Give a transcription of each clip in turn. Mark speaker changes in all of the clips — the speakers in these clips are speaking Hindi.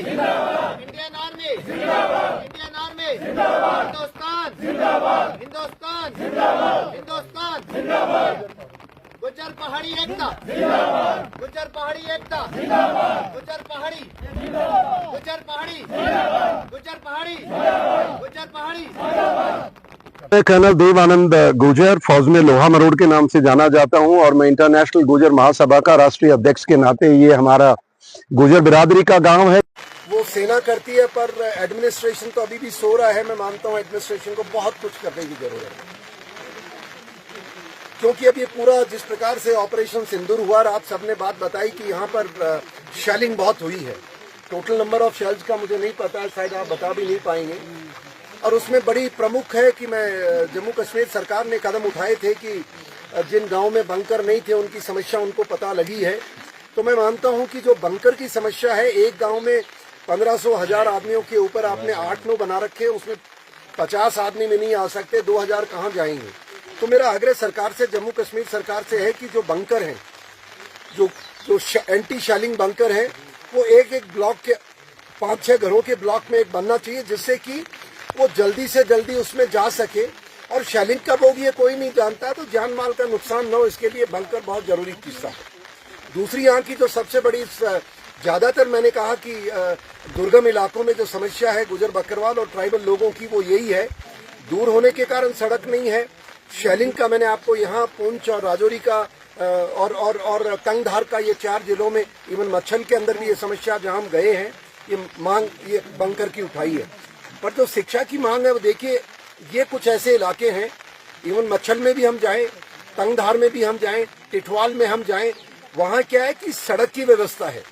Speaker 1: Indian army Indian army Hindustan Hindustan Hindustan Gujjar पहाड़ी एकता गुज्जर पहाड़ी एकता गुज्जर पहाड़ी गुज्जर पहाड़ी गुज्जर पहाड़ी गुज्जर पहाड़ी।
Speaker 2: मैं कर्नल देवानंद गुर्जर, फौज में लोहा मरोड़ के नाम से जाना जाता हूं और मैं इंटरनेशनल गुर्जर महासभा का राष्ट्रीय अध्यक्ष के नाते ये हमारा गुर्जर बिरादरी का गांव है।
Speaker 3: वो सेना करती है पर एडमिनिस्ट्रेशन तो अभी भी सो रहा है। मैं मानता हूं एडमिनिस्ट्रेशन को बहुत कुछ करने की जरूरत है, क्योंकि अब ये पूरा जिस प्रकार से ऑपरेशन सिंदूर हुआ, आप सबने बात बताई कि यहाँ पर शेलिंग बहुत हुई है। टोटल नंबर ऑफ शेल्स का मुझे नहीं पता है, शायद आप बता भी नहीं पाएंगे। और उसमें बड़ी प्रमुख है कि मैं जम्मू कश्मीर सरकार ने कदम उठाए थे कि जिन गांव में बंकर नहीं थे उनकी समस्या उनको पता लगी है। तो मैं मानता हूं कि जो बंकर की समस्या है, एक गांव में 1500-1000 आदमियों के ऊपर आपने 8-9 बना रखे, उसमें 50 आदमी में नहीं आ सकते, 2000 कहाँ जाएंगे। तो मेरा आग्रह सरकार से, जम्मू कश्मीर सरकार से है कि जो बंकर हैं, जो एंटी शेलिंग बंकर है, वो एक एक ब्लॉक के 5-6 घरों के ब्लॉक में एक बनना चाहिए, जिससे कि वो जल्दी से जल्दी उसमें जा सके। और शेलिंग कब होगी ये कोई नहीं जानता, तो जान माल का नुकसान न हो, इसके लिए बंकर बहुत जरूरी हिस्सा है। दूसरी यहाँ की जो सबसे बड़ी, ज्यादातर मैंने कहा कि दुर्गम इलाकों में जो समस्या है गुजर बकरवाल और ट्राइबल लोगों की, वो यही है, दूर होने के कारण सड़क नहीं है। शेलिंग का मैंने आपको यहाँ पुंछ और राजौरी का और तंगधार का, ये 4 जिलों में, इवन मच्छल के अंदर भी ये समस्या जहाँ हम गए हैं, ये मांग ये बंकर की उठाई है। पर जो शिक्षा की मांग है, वो देखिए, ये कुछ ऐसे इलाके हैं, इवन मच्छल में भी हम जाएं, तंगधार में भी हम जाएं, टिठवाल में हम जाएं, वहाँ क्या है कि सड़क की व्यवस्था है।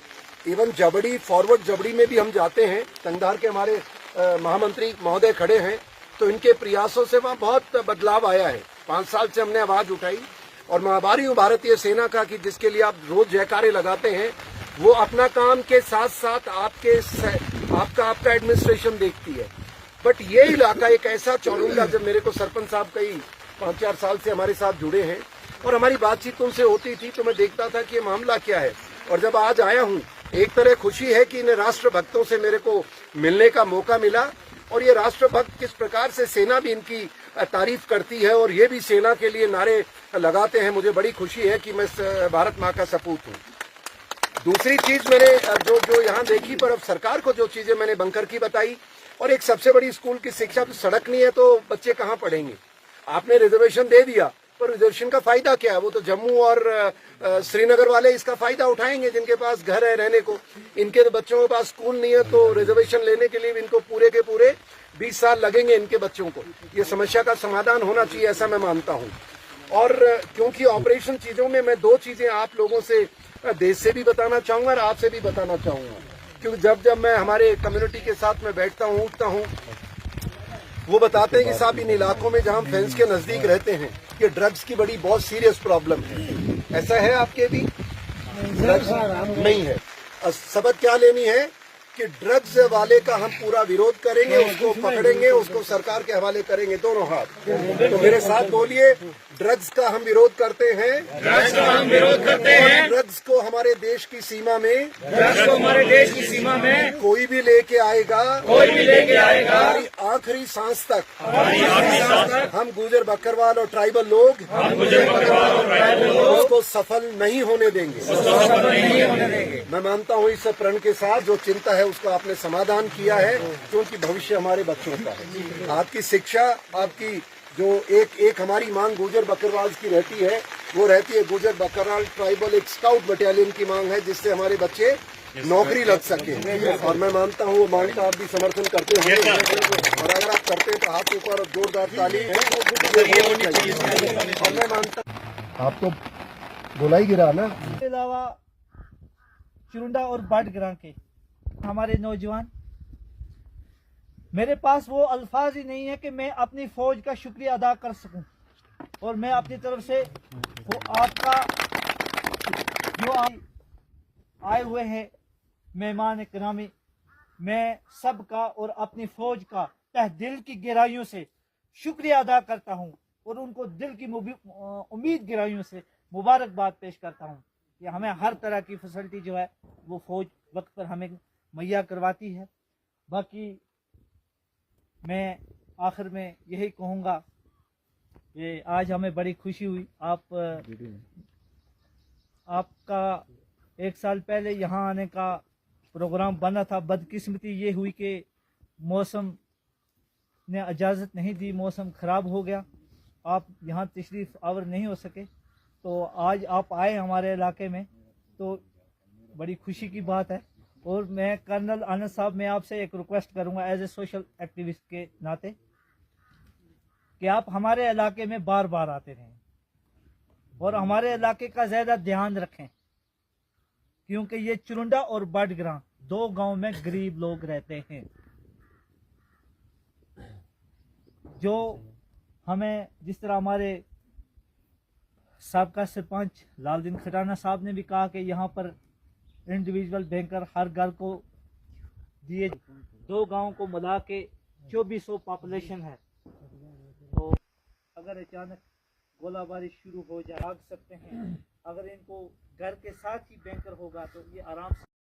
Speaker 3: इवन जबड़ी, फॉरवर्ड जबड़ी में भी हम जाते हैं, तंगधार के हमारे महामंत्री महोदय खड़े हैं, तो इनके प्रयासों से वहाँ बहुत बदलाव आया है। 5 साल से हमने आवाज उठाई और मैं आभारी हूँ भारतीय सेना का कि जिसके लिए आप रोज जयकारे लगाते हैं, वो अपना काम के साथ साथ आपका एडमिनिस्ट्रेशन देखती है। बट ये इलाका एक ऐसा चौलूंगा, जब मेरे को सरपंच साहब कई 5-4 साल से हमारे साथ जुड़े हैं और हमारी बातचीत उनसे होती थी, तो मैं देखता था कि ये मामला क्या है। और जब आज आया हूँ, एक तरह खुशी है कि इन राष्ट्र भक्तों से मेरे को मिलने का मौका मिला, और ये राष्ट्रभक्त किस प्रकार से सेना भी इनकी तारीफ करती है और ये भी सेना के लिए नारे लगाते हैं। मुझे बड़ी खुशी है कि मैं भारत माँ का सपूत हूँ। दूसरी चीज मैंने जो यहाँ देखी, पर अब सरकार को जो चीजें मैंने बंकर की बताई, और एक सबसे बड़ी स्कूल की शिक्षा, तो सड़क नहीं है तो बच्चे कहाँ पढ़ेंगे। आपने रिजर्वेशन दे दिया, पर रिजर्वेशन का फायदा क्या है? वो तो जम्मू और श्रीनगर वाले इसका फायदा उठाएंगे, जिनके पास घर है रहने को। इनके तो बच्चों के पास स्कूल नहीं है, तो रिजर्वेशन लेने के लिए इनको पूरे के पूरे 20 साल लगेंगे इनके बच्चों को। ये समस्या का समाधान होना चाहिए, ऐसा मैं मानता हूँ। और क्योंकि ऑपरेशन चीजों में मैं 2 चीजें आप लोगों से, देश से भी बताना चाहूंगा और आपसे भी बताना चाहूंगा, क्योंकि जब मैं हमारे कम्युनिटी के साथ में बैठता हूँ, उठता हूँ, वो बताते हैं कि साहब इन इलाकों में जहाँ हम फेंस के नजदीक रहते हैं, ये ड्रग्स की बड़ी बहुत सीरियस प्रॉब्लम है। ऐसा है आपके भी? ड्रग्स नहीं है। सबक क्या लेनी है कि ड्रग्स वाले का हम पूरा विरोध करेंगे, उसको पकड़ेंगे, उसको सरकार के हवाले करेंगे, दोनों हाथ। तो मेरे साथ बोलिए, ड्रग्स का हम विरोध करते हैं,
Speaker 4: ड्रग्स का हम विरोध करते हैं।
Speaker 3: ड्रग्स को हमारे देश की सीमा में,
Speaker 4: ड्रग्स को हमारे देश की सीमा में
Speaker 3: कोई भी लेके आएगा,
Speaker 4: कोई भी लेके आएगा,
Speaker 3: हमारी आखिरी सांस तक,
Speaker 4: हमारी आखिरी सांस तक
Speaker 3: हम गुजर बकरवाल और ट्राइबल लोग, उसको सफल नहीं होने देंगे। मैं मानता हूँ इस प्रण के साथ जो चिंता है उसका आपने समाधान किया है, क्योंकि भविष्य हमारे बच्चों का है। आपकी शिक्षा, आपकी जो एक हमारी मांग गुजर बकरवाल की रहती है, वो रहती है गुजर बकरवाल ट्राइबल एक स्काउट बटालियन की मांग है, जिससे हमारे बच्चे नौकरी लग सके। और मैं मानता हूँ वो मांग का आप भी समर्थन करते होंगे, और अगर आप करते हैं तो हाथ ऊपर और जोरदार ताली है। और मैं मानता, आपको बोला ही गिरा ना।
Speaker 5: इसके अलावा चुरुंडा और बाटग्रां के हमारे नौजवान, मेरे पास वो अल्फाज ही नहीं है कि मैं अपनी फौज का शुक्रिया अदा कर सकूं। और मैं अपनी तरफ से वो आपका जो आए हुए हैं मेहमान इकरामी, मैं सबका और अपनी फौज का तह दिल की गहराइयों से शुक्रिया अदा करता हूं, और उनको दिल की उम्मीद गहराइयों से मुबारकबाद पेश करता हूं कि हमें हर तरह की फैसिलिटी जो है वो फौज वक्त पर हमें मुहैया करवाती है। बाकी मैं आखिर में यही कहूँगा कि आज हमें बड़ी खुशी हुई। आपका 1 साल पहले यहाँ आने का प्रोग्राम बना था। बदकिस्मती ये हुई कि मौसम ने इजाज़त नहीं दी, मौसम ख़राब हो गया, आप यहाँ तशरीफ़ आवर नहीं हो सके। तो आज आप आए हमारे इलाके में, तो बड़ी खुशी की बात है। और मैं कर्नल आनंद साहब, मैं आपसे एक रिक्वेस्ट करूँगा एज ए सोशल एक्टिविस्ट के नाते कि आप हमारे इलाके में बार बार आते रहें और हमारे इलाके का ज़्यादा ध्यान रखें, क्योंकि ये चुरुंडा और बडग्रां 2 गांव में गरीब लोग रहते हैं। जो हमें जिस तरह हमारे साबका सरपंच लालदीन खटाना साहब ने भी कहा कि यहाँ पर इंडिविजुअल बैंकर हर घर को दिए, 2 गांव को मिला के 2400 पॉपुलेशन है। तो अगर अचानक गोलाबारी शुरू हो जाए, भाग सकते हैं। अगर इनको घर के साथ ही बैंकर होगा तो ये आराम से